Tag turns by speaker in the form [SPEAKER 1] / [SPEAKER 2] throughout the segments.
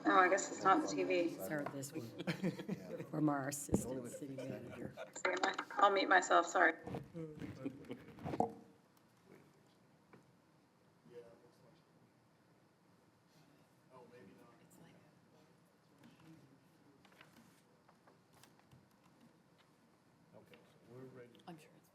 [SPEAKER 1] Oh, I guess it's not the TV.
[SPEAKER 2] Start this one from our assistant city manager.
[SPEAKER 1] I'll mute myself, sorry.
[SPEAKER 2] I'm sure it's.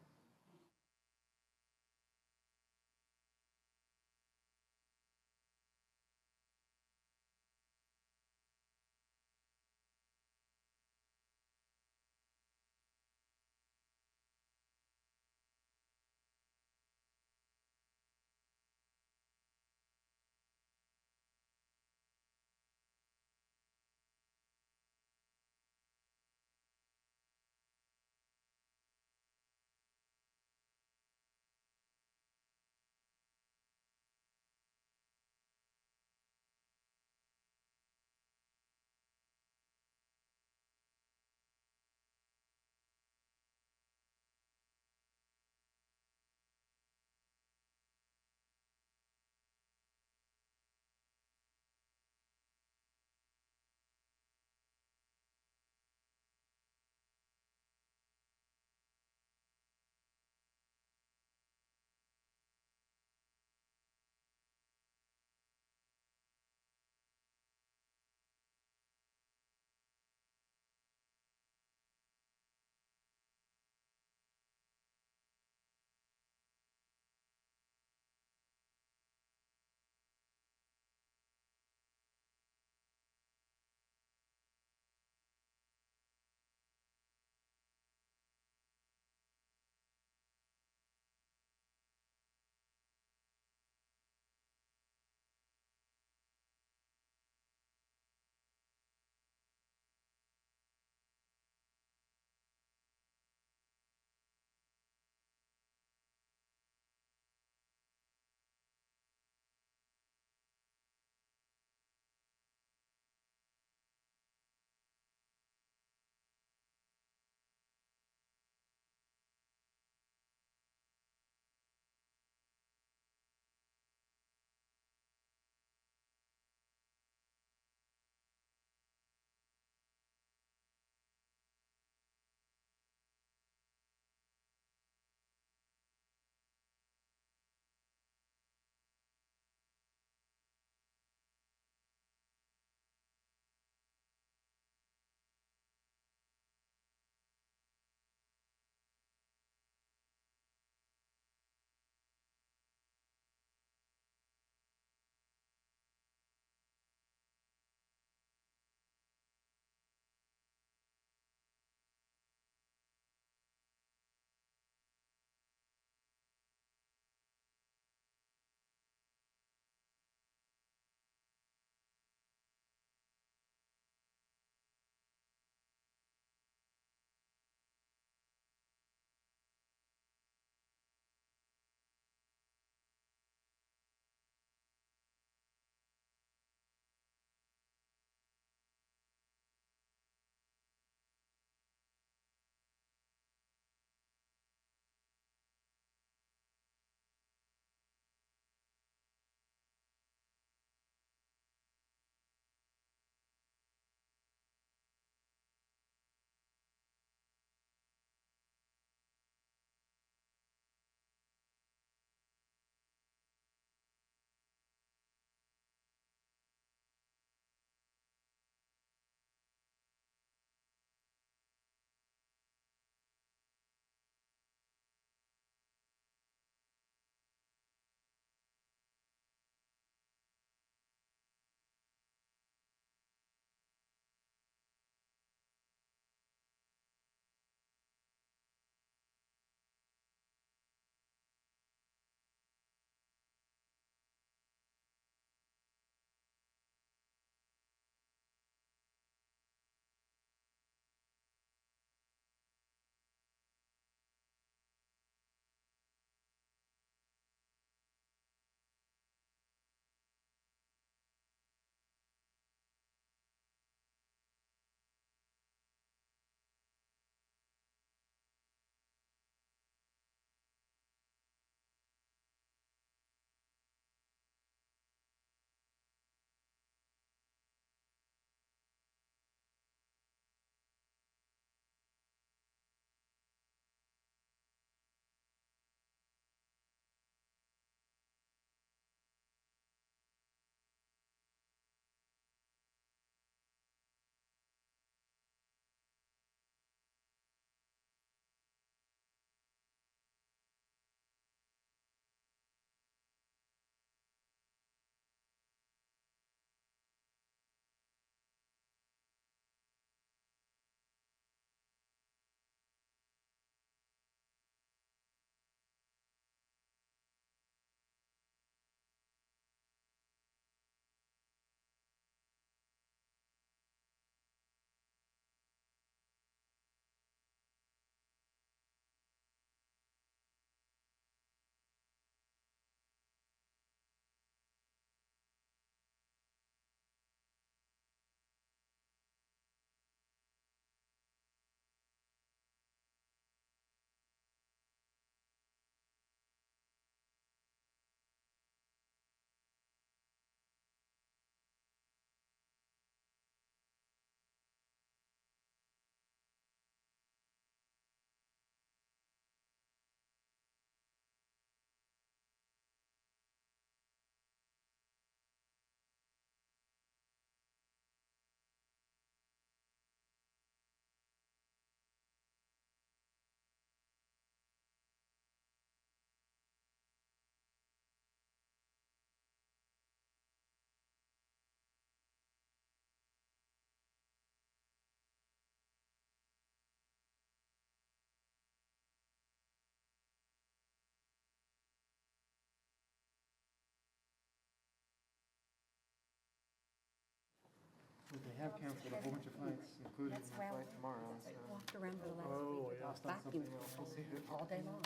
[SPEAKER 3] have canceled a whole bunch of flights, including
[SPEAKER 2] That's
[SPEAKER 3] my
[SPEAKER 2] why
[SPEAKER 3] flight tomorrow.
[SPEAKER 2] I
[SPEAKER 3] So.
[SPEAKER 2] walked around for the last
[SPEAKER 4] Oh,
[SPEAKER 2] week
[SPEAKER 4] yeah.
[SPEAKER 2] with a vacuum
[SPEAKER 3] We'll see.
[SPEAKER 2] all day long,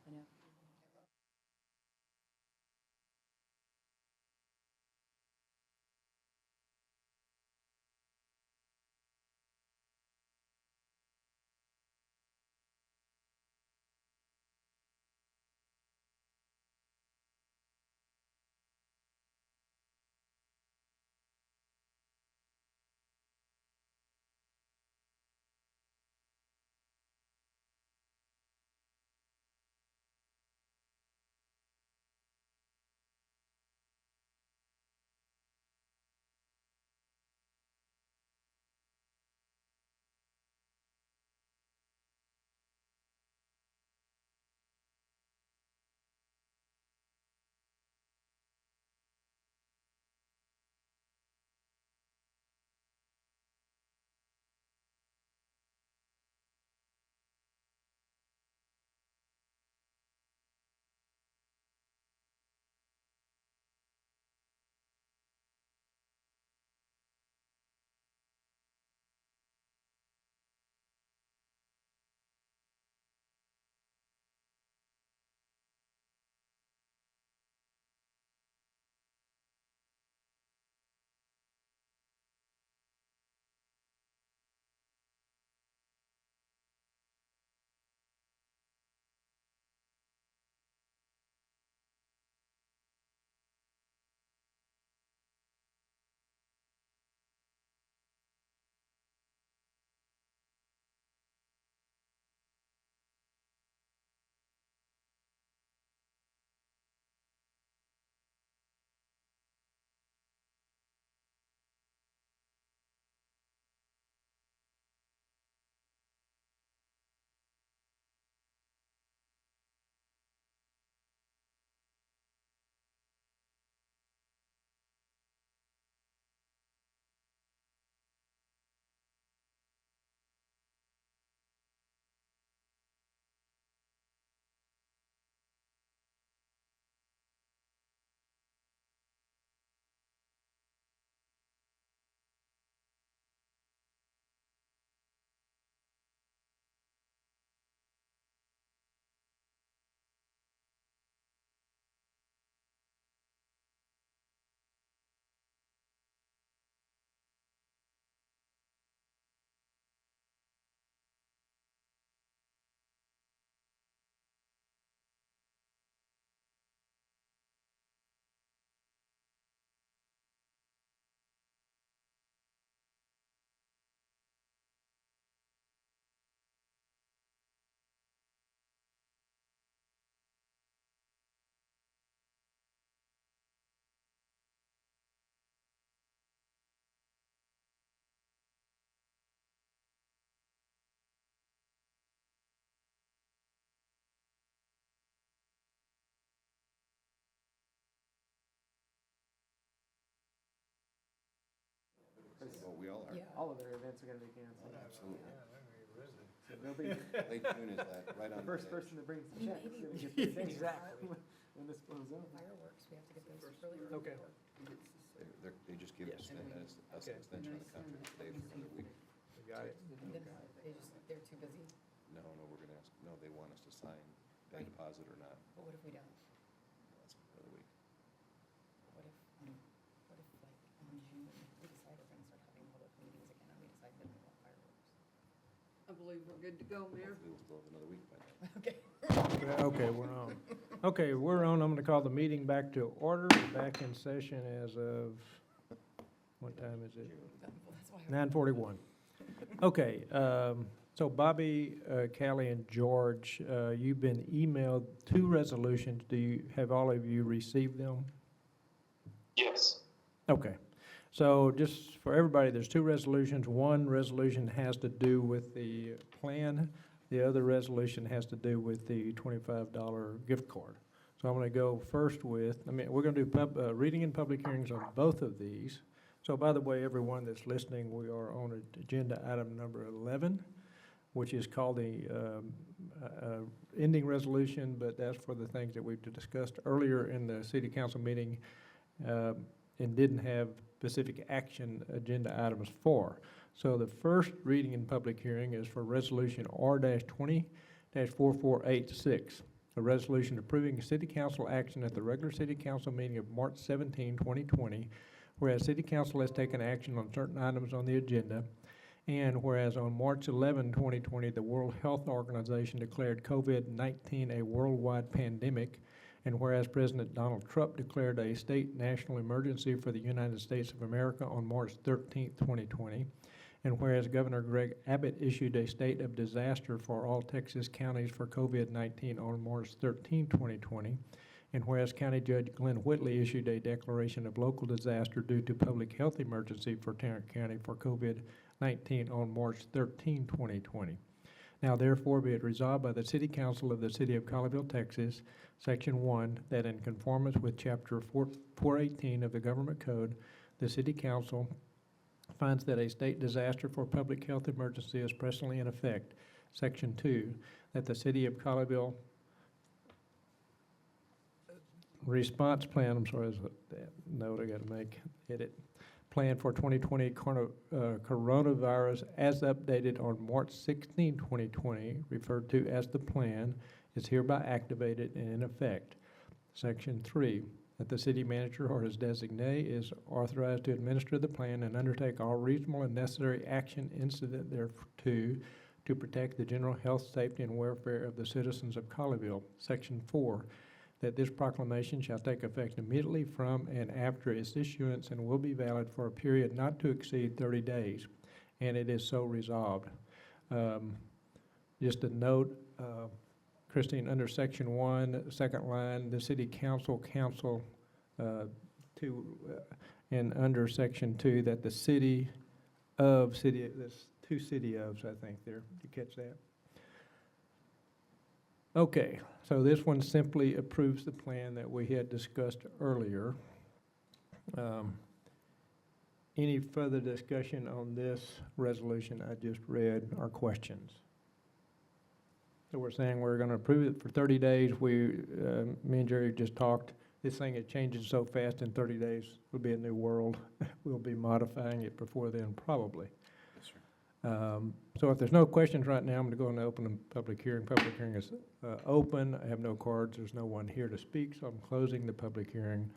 [SPEAKER 2] you know.
[SPEAKER 5] Well, we all are.
[SPEAKER 2] Yeah.
[SPEAKER 3] All of their events are going to be canceled.
[SPEAKER 5] Absolutely.
[SPEAKER 3] So nobody,
[SPEAKER 5] Late June is that right on
[SPEAKER 3] the
[SPEAKER 5] the
[SPEAKER 3] first
[SPEAKER 5] edge.
[SPEAKER 3] person that brings the checks is
[SPEAKER 2] Maybe
[SPEAKER 3] going to
[SPEAKER 2] we
[SPEAKER 3] get the
[SPEAKER 2] should
[SPEAKER 3] thing
[SPEAKER 4] Exactly.
[SPEAKER 3] when this blows up.
[SPEAKER 2] Fireworks, we have to get those really early.
[SPEAKER 4] Okay.
[SPEAKER 5] They just gave us an
[SPEAKER 4] Okay.
[SPEAKER 5] extension on the contract today for another week.
[SPEAKER 4] We got it.
[SPEAKER 2] And then they're too busy.
[SPEAKER 5] No, we're gonna ask, no, they want us to sign, pay
[SPEAKER 2] Right.
[SPEAKER 5] deposit or not.
[SPEAKER 2] But what if we don't?
[SPEAKER 5] That's another week.
[SPEAKER 2] What if like in June, we decide we're gonna start having public meetings again and we decide that we want fireworks?
[SPEAKER 6] I believe we're good to go, Mayor.
[SPEAKER 5] Hopefully we'll still have another week by then.
[SPEAKER 2] Okay.
[SPEAKER 4] Okay, we're on. Okay, we're on. I'm going to call the meeting back to order. We're back in session as of, what time is it?
[SPEAKER 2] That's why I
[SPEAKER 4] 9:41. Okay, so Bobby, Callie, and George, you've been emailed 2 resolutions. Have all of you received them?
[SPEAKER 7] Yes.
[SPEAKER 4] Okay, so just for everybody, there's 2 resolutions. One resolution has to do with the plan. The other resolution has to do with the $25 gift card. So I'm going to go first with, we're going to do reading and public hearings on both of these. So by the way, everyone that's listening, we are on agenda item number 11, which is called the ending resolution, but that's for the things that we've discussed earlier in the city council meeting. and didn't have specific action agenda items for. So the first reading in public hearing is for Resolution R-20-4486, a resolution approving city council action at the regular city council meeting of March 17, 2020, whereas city council has taken action on certain items on the agenda, and whereas on March 11, 2020, the World Health Organization declared COVID-19 a worldwide pandemic, and whereas President Donald Trump declared a state national emergency for the United States of America on March 13, 2020, and whereas Governor Greg Abbott issued a state of disaster for all Texas counties for COVID-19 on March 13, 2020, and whereas County Judge Glenn Whitley issued a declaration of local disaster due to public health emergency for Tarrant County for COVID-19 on March 13, 2020. Now therefore be it resolved by the City Council of the City of Colleyville, Texas, Section 1, that in conformance with Chapter 418 of the Government Code, the City Council finds that a state disaster for public health emergency is presently in effect. Section 2, that the City of Colleyville response plan, I'm sorry, there's that note I got to make, edit, plan for 2020 coronavirus as updated on March 16, 2020, referred to as the plan, is hereby activated and in effect. Section 3, that the city manager or his designee is authorized to administer the plan and undertake all reasonable and necessary action incident thereto to protect the general health, safety, and welfare of the citizens of Colleyville. Section 4, that this proclamation shall take effect immediately from and after its issuance and will be valid for a period not to exceed 30 days, and it is so resolved. Just a note, Christine, under Section 1, second line, the City Council, and under Section 2, that the city of, there's two city ofs, I think there. Did you catch that? Okay, so this one simply approves the plan that we had discussed earlier. Any further discussion on this resolution I just read or questions? So we're saying we're going to approve it for 30 days. Me and Jerry just talked. This thing is changing so fast in 30 days. It'll be a new world. We'll be modifying it before then, probably.
[SPEAKER 5] Yes, sir.
[SPEAKER 4] So if there's no questions right now, I'm going to go and open the public hearing. Public hearing is open. I have no cards. There's no one here to speak, so I'm closing the public hearing.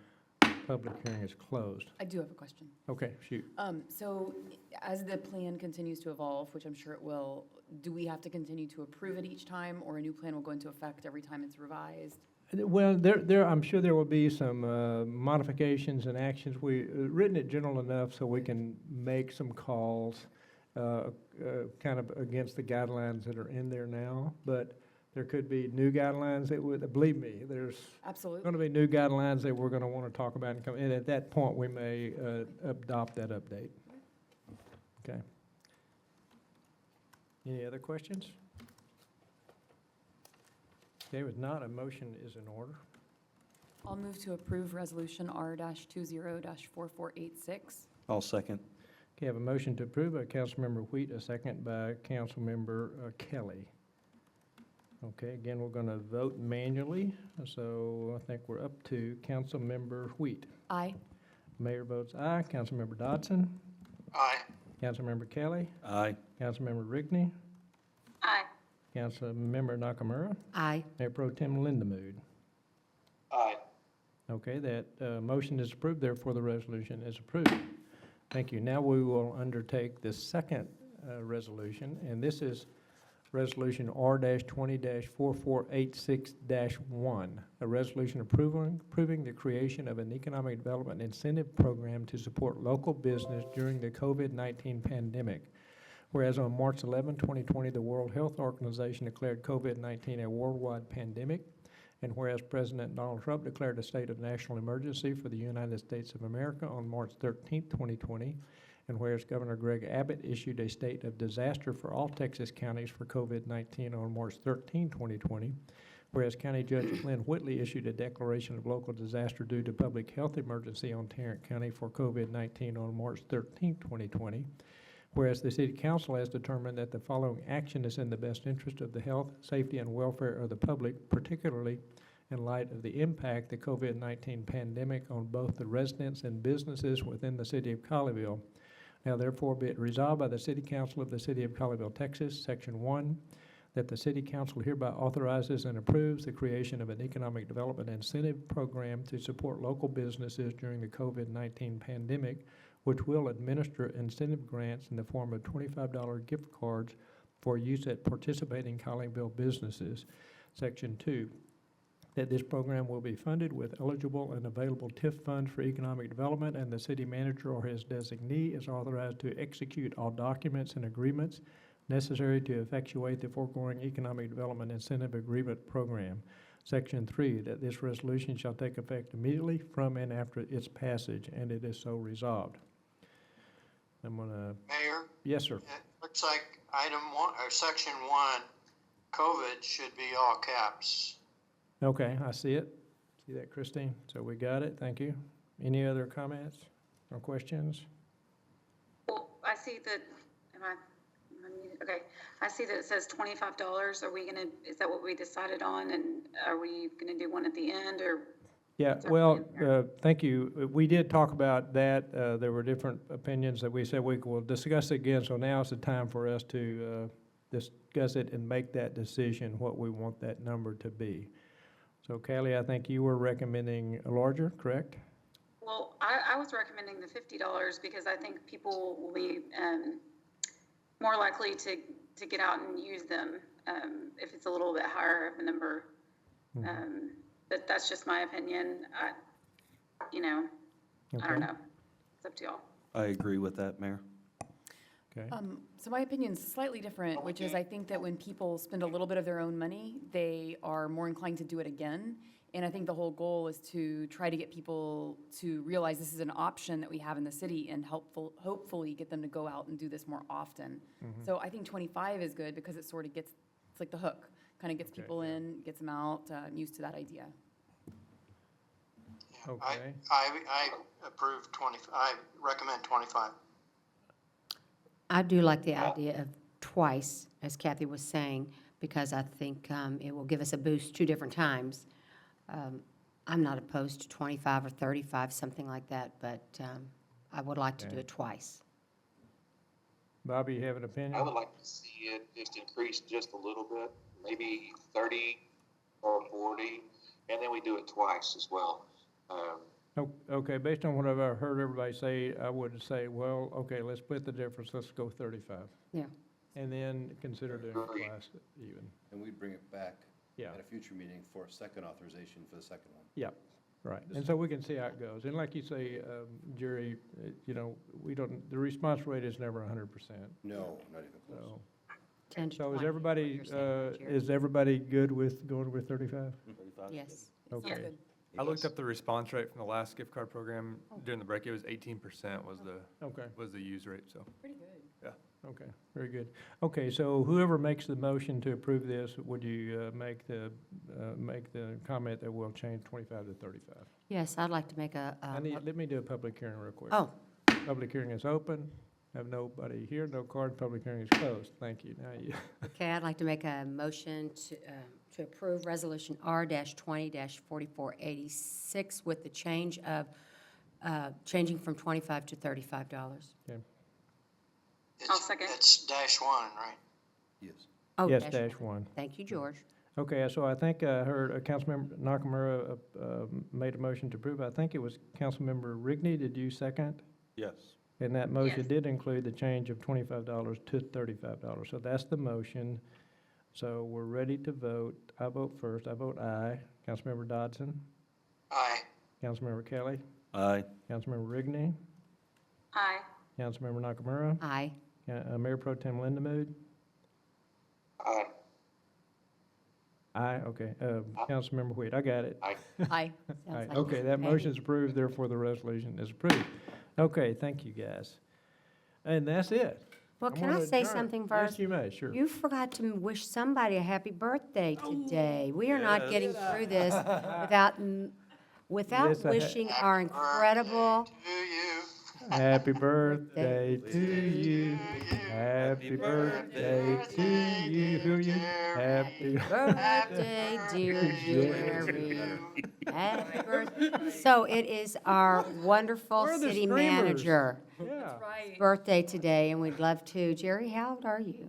[SPEAKER 4] Public hearing is closed.
[SPEAKER 2] I do have a question.
[SPEAKER 4] Okay, shoot.
[SPEAKER 2] So as the plan continues to evolve, which I'm sure it will, do we have to continue to approve it each time, or a new plan will go into effect every time it's revised?
[SPEAKER 4] Well, I'm sure there will be some modifications and actions. We written it general enough so we can make some calls kind of against the guidelines that are in there now, but there could be new guidelines that would, believe me, there's
[SPEAKER 2] Absolutely.
[SPEAKER 4] going to be new guidelines that we're going to want to talk about, and at that point, we may adopt that update. Okay. Any other questions? Okay, with not, a motion is in order.
[SPEAKER 2] I'll move to approve Resolution R-20-4486.
[SPEAKER 5] I'll second.
[SPEAKER 4] Okay, I have a motion to approve by Councilmember Wheat, a second by Councilmember Kelly. Okay, again, we're going to vote manually, so I think we're up to Councilmember Wheat.
[SPEAKER 2] Aye.
[SPEAKER 4] Mayor votes aye. Councilmember Dodson.
[SPEAKER 7] Aye.
[SPEAKER 4] Councilmember Kelly.
[SPEAKER 5] Aye.
[SPEAKER 4] Councilmember Rigney.
[SPEAKER 1] Aye.
[SPEAKER 4] Councilmember Nakamura.
[SPEAKER 2] Aye.
[SPEAKER 4] Mayor Pro Tem Lindemood.
[SPEAKER 7] Aye.
[SPEAKER 4] Okay, that motion is approved, therefore the resolution is approved. Thank you. Now we will undertake the second resolution, and this is Resolution R-20-4486-1, a resolution approving the creation of an economic development incentive program to support local business during the COVID-19 pandemic. Whereas on March 11, 2020, the World Health Organization declared COVID-19 a worldwide pandemic, and whereas President Donald Trump declared a state of national emergency for the United States of America on March 13, 2020, and whereas Governor Greg Abbott issued a state of disaster for all Texas counties for COVID-19 on March 13, 2020, whereas County Judge Glenn Whitley issued a declaration of local disaster due to public health emergency on Tarrant County for COVID-19 on March 13, 2020, whereas the City Council has determined that the following action is in the best interest of the health, safety, and welfare of the public, particularly in light of the impact the COVID-19 pandemic on both the residents and businesses within the city of Colleyville. Now therefore be it resolved by the City Council of the City of Colleyville, Texas, Section 1, that the City Council hereby authorizes and approves the creation of an economic development incentive program to support local businesses during the COVID-19 pandemic, which will administer incentive grants in the form of $25 gift cards for use at participating Colleyville businesses. Section 2, that this program will be funded with eligible and available TIF funds for economic development, and the city manager or his designee is authorized to execute all documents and agreements necessary to effectuate the foregoing economic development incentive agreement program. Section 3, that this resolution shall take effect immediately from and after its passage, and it is so resolved. I'm gonna,
[SPEAKER 7] Mayor,
[SPEAKER 4] yes, sir.
[SPEAKER 7] it looks like item 1, or section 1, COVID should be all caps.
[SPEAKER 4] Okay, I see it. See that, Christine? So we got it, thank you. Any other comments or questions?
[SPEAKER 1] Well, I see that, okay, I see that it says $25. Are we gonna, is that what we decided on? And are we gonna do one at the end, or?
[SPEAKER 4] Yeah,
[SPEAKER 1] Is that
[SPEAKER 4] well,
[SPEAKER 1] clear?
[SPEAKER 4] thank you. We did talk about that. There were different opinions that we said we will discuss it again, so now is the time for us to discuss it and make that decision, what we want that number to be. So Callie, I think you were recommending a larger, correct?
[SPEAKER 1] Well, I was recommending the $50 because I think people will be more likely to get out and use them if it's a little bit higher of a number.
[SPEAKER 4] Mhm.
[SPEAKER 1] But that's just my opinion. I don't
[SPEAKER 4] Okay.
[SPEAKER 1] know. It's up to y'all.
[SPEAKER 5] I agree with that, Mayor.
[SPEAKER 4] Okay.
[SPEAKER 2] So my opinion's slightly different, which is I think that when people spend a little bit of their own money, they are more inclined to do it again. And I think the whole goal is to try to get people to realize this is an option that we have in the city and hopefully get them to go out and do this more often. So I think 25 is good because it sort of gets, it's like the hook, kind of gets
[SPEAKER 4] Okay,
[SPEAKER 2] people
[SPEAKER 4] yeah.
[SPEAKER 2] in, gets them out, used to that idea.
[SPEAKER 7] Yeah,
[SPEAKER 4] Okay.
[SPEAKER 7] I approve 20, I recommend 25.
[SPEAKER 8] I do like the idea of twice, as Kathy was saying, because I think it will give us a boost 2 different times. I'm not opposed to 25 or 35, something like that, but I would like to do
[SPEAKER 4] Okay.
[SPEAKER 8] it twice.
[SPEAKER 4] Bobby, you have an opinion?
[SPEAKER 9] I would like to see it just increase just a little bit, maybe 30 or 40, and then we do it twice as well.
[SPEAKER 4] Okay, based on what I've heard everybody say, I would say, well, okay, let's split the difference, let's go 35.
[SPEAKER 8] Yeah.
[SPEAKER 4] And then consider doing it twice even.
[SPEAKER 5] And we'd bring it back
[SPEAKER 4] Yeah,
[SPEAKER 5] at a future meeting for a second authorization for the second one.
[SPEAKER 4] right. And so we can see how it goes. And like you say, Jerry, we don't, the response rate is never 100%.
[SPEAKER 5] No, not even close.
[SPEAKER 4] So,
[SPEAKER 8] 10 to
[SPEAKER 4] so
[SPEAKER 8] 20.
[SPEAKER 4] is everybody,
[SPEAKER 8] like you're saying, Jerry.
[SPEAKER 4] is everybody good with going with 35?
[SPEAKER 5] 35?
[SPEAKER 8] Yes.
[SPEAKER 4] Okay.
[SPEAKER 2] Sounds good.
[SPEAKER 10] I looked up the response rate from the last gift card program during the break. It was 18%
[SPEAKER 4] Okay,
[SPEAKER 10] was the use rate, so.
[SPEAKER 2] Pretty good.
[SPEAKER 4] okay, very good. Okay, so whoever makes the motion to approve this, would you make the comment that we'll change 25 to 35?
[SPEAKER 8] Yes, I'd like to make a,
[SPEAKER 4] Let me do a public hearing real quick.
[SPEAKER 8] oh,
[SPEAKER 4] Public hearing is open. Have nobody here, no card. Public hearing is closed. Thank you. Now you.
[SPEAKER 8] okay, I'd like to make a motion to approve Resolution R-20-4486 with the change of, changing from $25 to $35.
[SPEAKER 1] I'll second.
[SPEAKER 7] It's -1, right?
[SPEAKER 5] Yes.
[SPEAKER 8] Oh,
[SPEAKER 4] Yes, -1.
[SPEAKER 8] Thank you, George.
[SPEAKER 4] Okay, so I think I heard Councilmember Nakamura made a motion to approve. I think it was Councilmember Rigney. Did you second?
[SPEAKER 5] Yes.
[SPEAKER 4] And that motion
[SPEAKER 1] Yes.
[SPEAKER 4] did include the change of $25 to $35. So that's the motion. So we're ready to vote. I vote first. I vote aye. Councilmember Dodson?
[SPEAKER 7] Aye.
[SPEAKER 4] Councilmember Kelly?
[SPEAKER 5] Aye.
[SPEAKER 4] Councilmember Rigney?
[SPEAKER 1] Aye.
[SPEAKER 4] Councilmember Nakamura?
[SPEAKER 8] Aye.
[SPEAKER 4] Mayor Pro Tem Lindamood?
[SPEAKER 9] Aye.
[SPEAKER 4] Aye, okay. Councilmember Wheat, I got it.
[SPEAKER 2] Aye.
[SPEAKER 4] Aye.
[SPEAKER 8] Sounds like
[SPEAKER 4] Okay, that motion is approved, therefore the resolution is approved. Okay, thank you, guys. And that's it.
[SPEAKER 8] Well,
[SPEAKER 4] I'm
[SPEAKER 8] can I
[SPEAKER 4] gonna
[SPEAKER 8] say
[SPEAKER 4] adjourn.
[SPEAKER 8] something
[SPEAKER 4] Yes,
[SPEAKER 8] first?
[SPEAKER 4] you may, sure.
[SPEAKER 8] You forgot to wish somebody a happy birthday today. We are not getting through this without
[SPEAKER 4] Yes, I ha-
[SPEAKER 8] wishing our incredible,
[SPEAKER 7] To you.
[SPEAKER 4] Happy birthday to you. Happy birthday to you. Who are you? Happy
[SPEAKER 8] Birthday, dear Jerry. Happy birthday. So it is our wonderful
[SPEAKER 4] Where are the
[SPEAKER 8] city
[SPEAKER 4] screamers?
[SPEAKER 8] manager
[SPEAKER 4] Yeah.
[SPEAKER 2] Right.
[SPEAKER 8] birthday today, and we'd love to. Jerry, how old are you?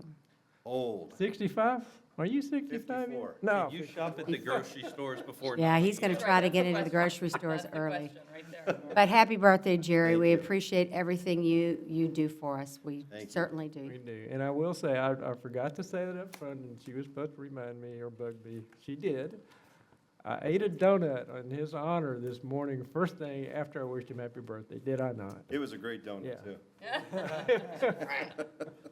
[SPEAKER 5] Old.
[SPEAKER 4] 65? Are you 65?
[SPEAKER 5] 54.
[SPEAKER 4] No.
[SPEAKER 5] You shop at the grocery stores before.
[SPEAKER 8] Yeah, he's going to try to get into the grocery stores
[SPEAKER 2] That's the
[SPEAKER 8] early.
[SPEAKER 2] question right there.
[SPEAKER 8] But happy birthday, Jerry.
[SPEAKER 5] Thank
[SPEAKER 8] We
[SPEAKER 5] you.
[SPEAKER 8] appreciate everything you do for us. We
[SPEAKER 5] Thank you.
[SPEAKER 8] certainly do.
[SPEAKER 4] We do. And I will say, I forgot to say that up front, and she was supposed to remind me or bug me. She did. I ate a donut in his honor this morning, first thing after I wished him happy birthday. Did I not?
[SPEAKER 5] It was a great donut,
[SPEAKER 4] Yeah.
[SPEAKER 5] too.
[SPEAKER 7] Right.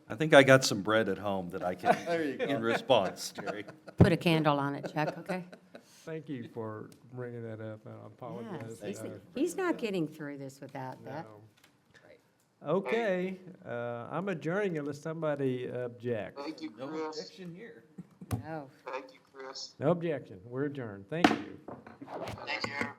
[SPEAKER 5] I think I got some bread at home that I can,
[SPEAKER 4] There you go.
[SPEAKER 5] in response, Jerry.
[SPEAKER 8] Put a candle on it, Chuck, okay?
[SPEAKER 4] Thank you for bringing that up. I apologize.
[SPEAKER 8] Yes,
[SPEAKER 4] that
[SPEAKER 8] he's not getting through this without
[SPEAKER 4] I-
[SPEAKER 8] that.
[SPEAKER 4] no. Okay, I'm adjourning unless somebody objects.
[SPEAKER 7] Thank you,
[SPEAKER 5] No
[SPEAKER 7] Chris.
[SPEAKER 5] objection here.
[SPEAKER 8] No.
[SPEAKER 7] Thank you, Chris.
[SPEAKER 4] No objection. We're adjourned. Thank you.
[SPEAKER 7] Thank you, everybody.